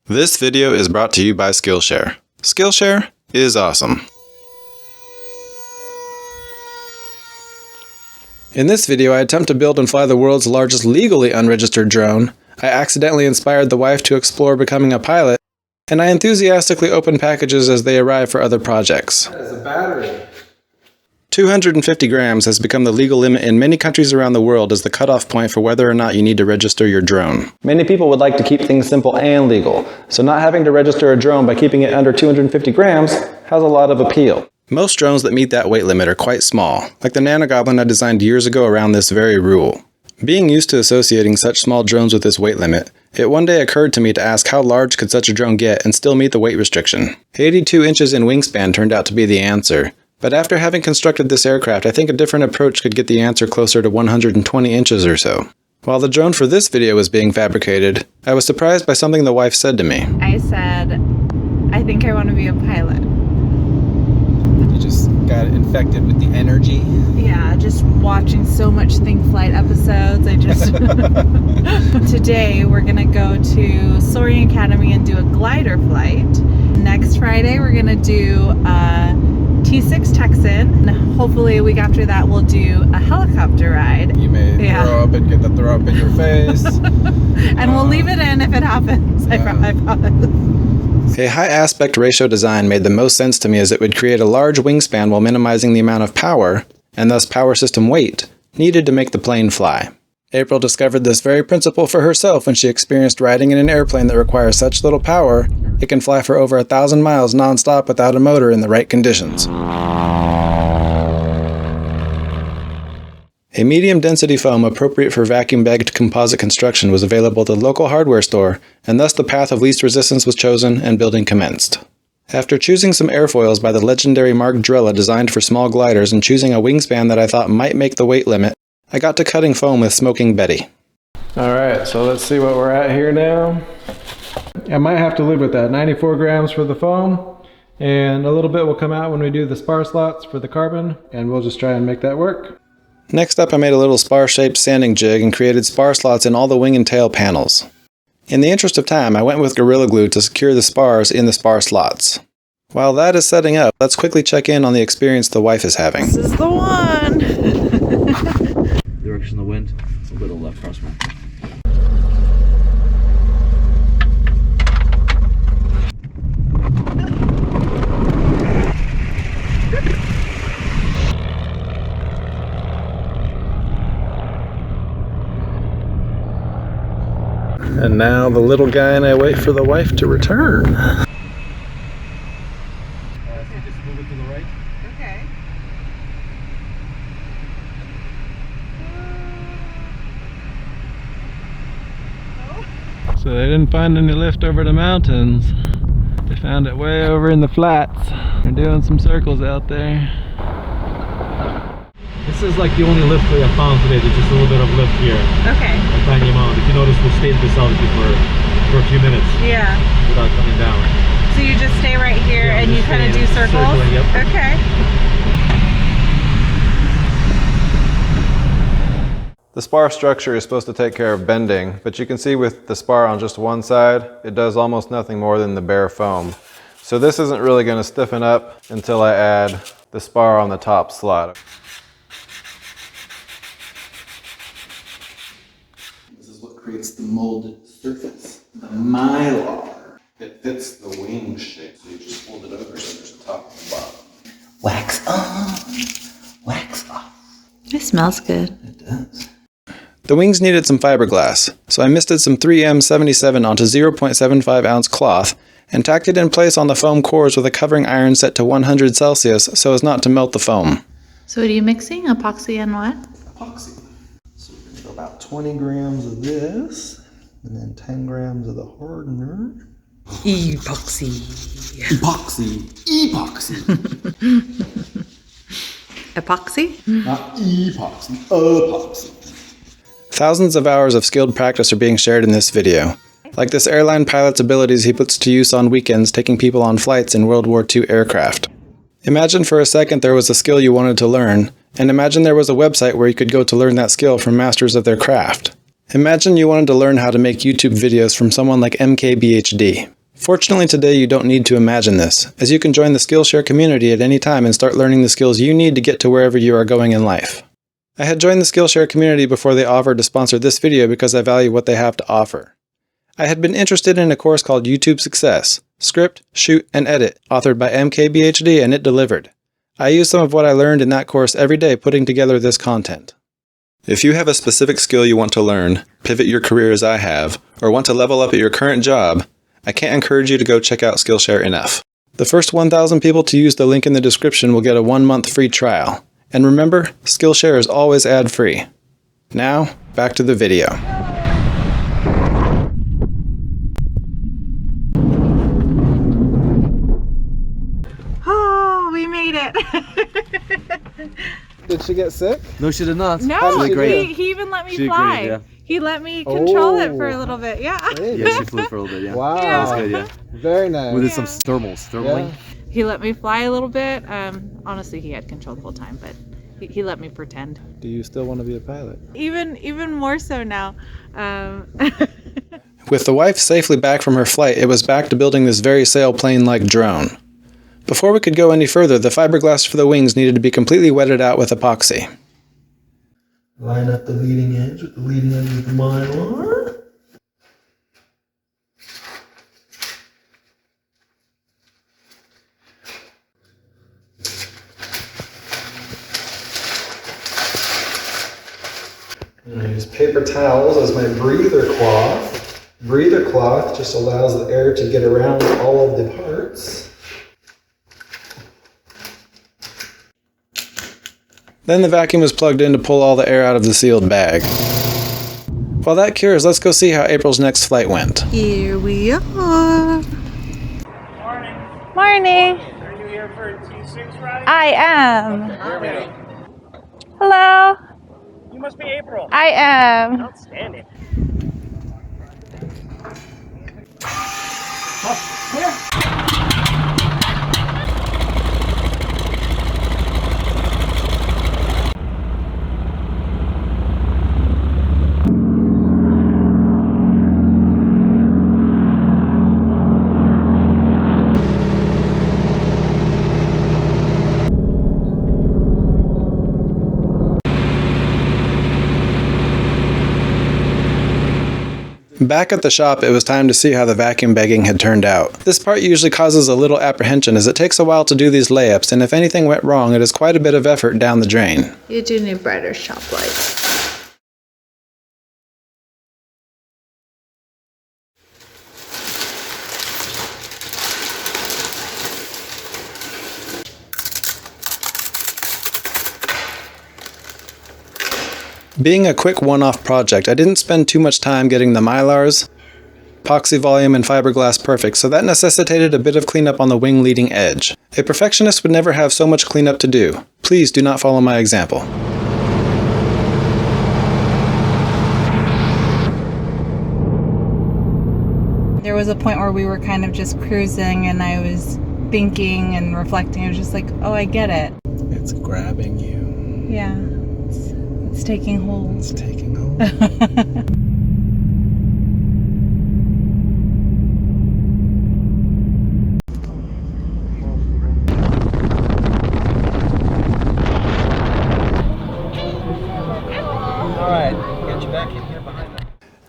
This video is brought to you by Skillshare. Skillshare is awesome. In this video, I attempt to build and fly the world's largest legally unregistered drone. I accidentally inspired the wife to explore becoming a pilot, and I enthusiastically open packages as they arrive for other projects. That is a battery. 250 grams has become the legal limit in many countries around the world as the cutoff point for whether or not you need to register your drone. Many people would like to keep things simple and legal, so not having to register a drone by keeping it under 250 grams has a lot of appeal. Most drones that meet that weight limit are quite small, like the Nanogoblin I designed years ago around this very rule. Being used to associating such small drones with this weight limit, it one day occurred to me to ask how large could such a drone get and still meet the weight restriction. 82 inches in wingspan turned out to be the answer. But after having constructed this aircraft, I think a different approach could get the answer closer to 120 inches or so. While the drone for this video was being fabricated, I was surprised by something the wife said to me. I said, I think I want to be a pilot. You just got infected with the energy. Yeah, just watching so much Think Flight episodes. Today we're going to go to Soaring Academy and do a glider flight. Next Friday we're going to do T6 Texan, and hopefully a week after that we'll do a helicopter ride. You may throw up and get the throw up in your face. And we'll leave it in if it happens. I promise. A high aspect ratio design made the most sense to me as it would create a large wingspan while minimizing the amount of power, and thus power system weight, needed to make the plane fly. April discovered this very principle for herself when she experienced riding in an airplane that requires such little power, it can fly for over 1,000 miles non-stop without a motor in the right conditions. A medium-density foam appropriate for vacuum-bagged composite construction was available at the local hardware store, and thus the path of least resistance was chosen and building commenced. After choosing some airfoils by the legendary Mark Drella designed for small gliders and choosing a wingspan that I thought might make the weight limit, I got to cutting foam with Smoking Betty. Alright, so let's see what we're at here now. I might have to live with that. 94 grams for the foam, and a little bit will come out when we do the spar slots for the carbon, and we'll just try and make that work. Next up, I made a little spar-shaped sanding jig and created spar slots in all the wing and tail panels. In the interest of time, I went with Gorilla Glue to secure the spars in the spar slots. While that is setting up, let's quickly check in on the experience the wife is having. This is the one! Direction of the wind, it's a little left crosswind. And now the little guy and I wait for the wife to return. So just move it to the right. Okay. So they didn't find any lift over the mountains. They found it way over in the flats. They're doing some circles out there. This is like the only lift we have found today. There's just a little bit of lift here. Okay. A tiny amount. If you notice, we'll stay in this altitude for a few minutes. Yeah. Without coming down. So you just stay right here and you kind of do circles? Circling, yep. Okay. The spar structure is supposed to take care of bending, but you can see with the spar on just one side, it does almost nothing more than the bare foam. So this isn't really going to stiffen up until I add the spar on the top slot. This is what creates the molded surface, the mylar. It fits the wing shape, so you just fold it over so there's a top and a bottom. Wax on, wax off. It smells good. It does. The wings needed some fiberglass, so I misted some 3M77 onto 0.75 ounce cloth and tacked it in place on the foam cores with a covering iron set to 100 Celsius so as not to melt the foam. So what are you mixing? Epoxy and what? Epoxy. So we're going to go about 20 grams of this, and then 10 grams of the hardener. Epoxy. Epoxy. Epoxy. Epoxy? Not epoxy. Epoxy. Thousands of hours of skilled practice are being shared in this video. Like this airline pilot's abilities he puts to use on weekends taking people on flights in World War II aircraft. Imagine for a second there was a skill you wanted to learn, and imagine there was a website where you could go to learn that skill from masters of their craft. Imagine you wanted to learn how to make YouTube videos from someone like MKBHD. Fortunately today you don't need to imagine this, as you can join the Skillshare community at any time and start learning the skills you need to get to wherever you are going in life. I had joined the Skillshare community before they offered to sponsor this video because I value what they have to offer. I had been interested in a course called YouTube Success, Script, Shoot, and Edit, authored by MKBHD, and it delivered. I use some of what I learned in that course every day putting together this content. If you have a specific skill you want to learn, pivot your career as I have, or want to level up at your current job, I can't encourage you to go check out Skillshare enough. The first 1,000 people to use the link in the description will get a 1-month free trial. And remember, Skillshare is always ad-free. Now, back to the video. Oh, we made it. Did she get sick? No, she did not. No, great. he even let me She did fly. great, yeah. He let me control it for a Oh. little bit. Yeah. Yeah, she flew for a little bit, yeah. Wow. Yeah. That's good, yeah. Very nice. We did some thermaling. He let me fly a little bit. Honestly, he had control the whole time, but he let me pretend. Do you still want to be a pilot? Even more so now. With the wife safely back from her flight, it was back to building this very sailplane-like drone. Before we could go any further, the fiberglass for the wings needed to be completely wetted out with epoxy. Line up the leading edge with the leading edge of the mylar. And I use paper towels as my breather cloth. Breather cloth just allows the air to get around all of the parts. Then the vacuum is plugged in to pull all the air out of the sealed bag. While that cures, let's go see how April's next flight went. Here we are. Morning. Morning. Are you here for a T6 ride? I am. Perfect. Hello. You must be April. I am. Outstanding. Back at the shop, it was time to see how the vacuum bagging had turned out. This part usually causes a little apprehension as it takes a while to do these layups, and if anything went wrong, it is quite a bit of effort down the drain. You do need brighter shop lights. Being a quick one-off project, I didn't spend too much time getting the mylars, epoxy volume, and fiberglass perfect, so that necessitated a bit of cleanup on the wing leading edge. A perfectionist would never have so much cleanup to do. Please do not follow my example. There was a point where we were kind of just cruising and I was thinking and reflecting. I was just like, oh, I get it. It's grabbing you. Yeah. It's taking hold. It's taking hold.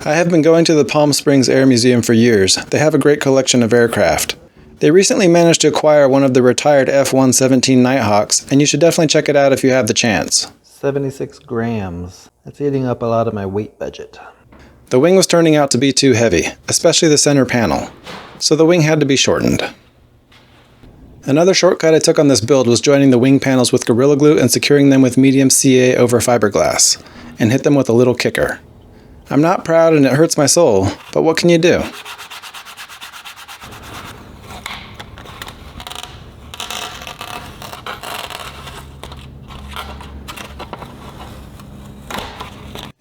I have been going to the Palm Springs Air Museum for years. They have a great collection of aircraft. They recently managed to acquire one of the retired F-117 Nighthawks, and you should definitely check it out if you have the chance. 76 grams. That's eating up a lot of my weight budget. The wing was turning out to be too heavy, especially the center panel, so the wing had to be shortened. Another shortcut I took on this build was joining the wing panels with Gorilla Glue and securing them with medium CA over fiberglass, and hit them with a little kicker. I'm not proud and it hurts my soul, but what can you do?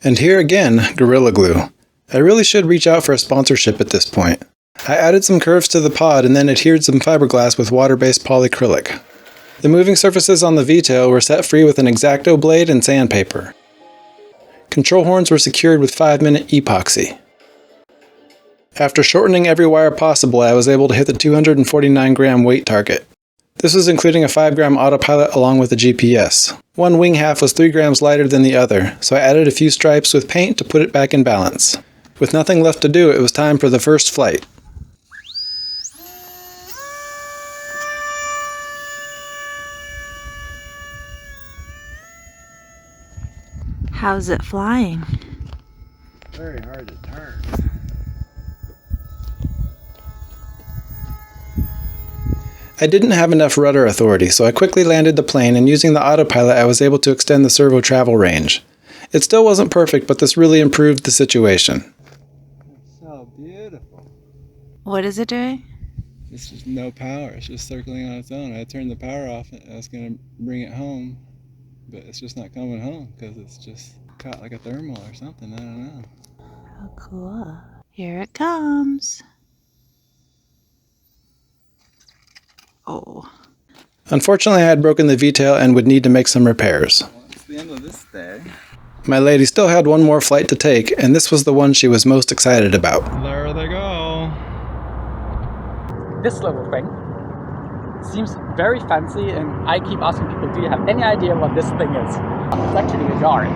And here again, Gorilla Glue. I really should reach out for a sponsorship at this point. I added some curves to the pod and then adhered some fiberglass with water-based polyacrylic. The moving surfaces on the V-tail were set free with an X-Acto blade and sandpaper. Control horns were secured with 5-minute epoxy. After shortening every wire possible, I was able to hit the 249 gram weight target. This was including a 5 gram autopilot along with the GPS. One wing half was 3 grams lighter than the other, so I added a few stripes with paint to put it back in balance. With nothing left to do, it was time for the first flight. How's it flying? Very hard to turn. I didn't have enough rudder authority, so I quickly landed the plane, and using the autopilot I was able to extend the servo travel range. It still wasn't perfect, but this really improved the situation. It's so beautiful. What is it doing? It's just no power, it's just circling on its own. I turned the power off and I was going to bring it home, but it's just not coming home because it's just caught like a thermal or something, I don't know. How cool. Here it comes. Oh. Unfortunately, I had broken the V-tail and would need to make some repairs. Well, it's the end of this day. My lady still had one more flight to take, and this was the one she was most excited about. There they go. This little thing seems very fancy, and I keep asking people, do you have any idea what this thing is? It's actually a yard.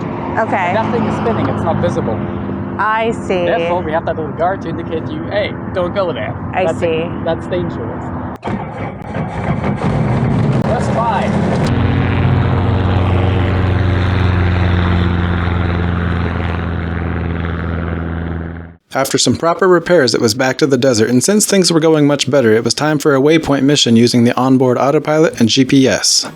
Okay. That thing is spinning, it's not visible. I see. Therefore, we have that little guard to indicate to you, hey, don't go there. I see. That's dangerous. Let's fly. After some proper repairs, it was back to the desert, and since things were going much better, it was time for a waypoint mission using the onboard autopilot and GPS.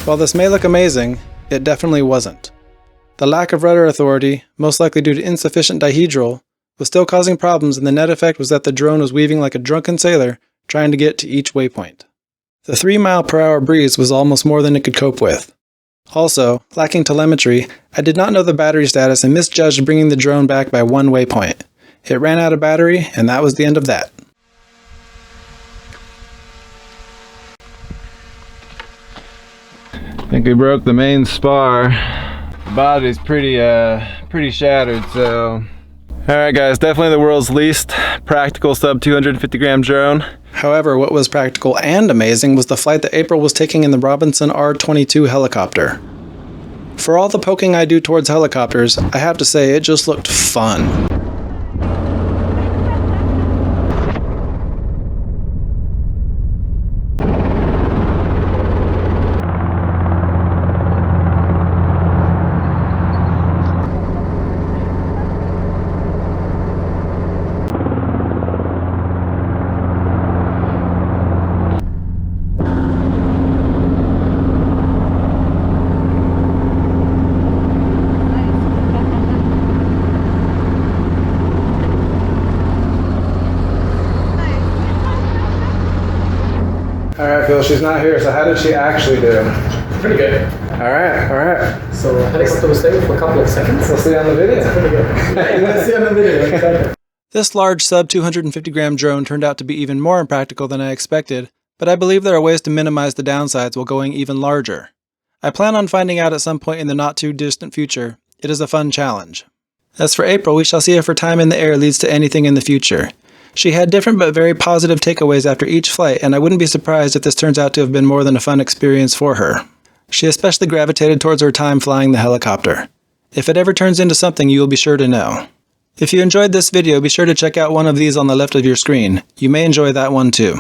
While this may look amazing, it definitely wasn't. The lack of rudder authority, most likely due to insufficient dihedral, was still causing problems, and the net effect was that the drone was weaving like a drunken sailor trying to get to each waypoint. The 3-mile-per-hour breeze was almost more than it could cope with. Also, lacking telemetry, I did not know the battery status and misjudged bringing the drone back by one waypoint. It ran out of battery, and that was the end of that. I think we broke the main spar. The body's pretty shattered, so. Alright guys, definitely the world's least practical sub 250 gram drone. However, what was practical and amazing was the flight that April was taking in the Robinson R-22 helicopter. For all the poking I do towards helicopters, I have to say it just looked fun. Alright, Phil, she's not here, so how did she actually do? Pretty good. Alright. So helicopter was stable for a couple of seconds. We'll see on the video. Pretty good. You're gonna see on the video. This large sub 250 gram drone turned out to be even more impractical than I expected, but I believe there are ways to minimize the downsides while going even larger. I plan on finding out at some point in the not too distant future. It is a fun challenge. As for April, we shall see if her time in the air leads to anything in the future. She had different but very positive takeaways after each flight, and I wouldn't be surprised if this turns out to have been more than a fun experience for her. She especially gravitated towards her time flying the helicopter. If it ever turns into something, you will be sure to know. If you enjoyed this video, be sure to check out one of these on the left of your screen. You may enjoy that one too.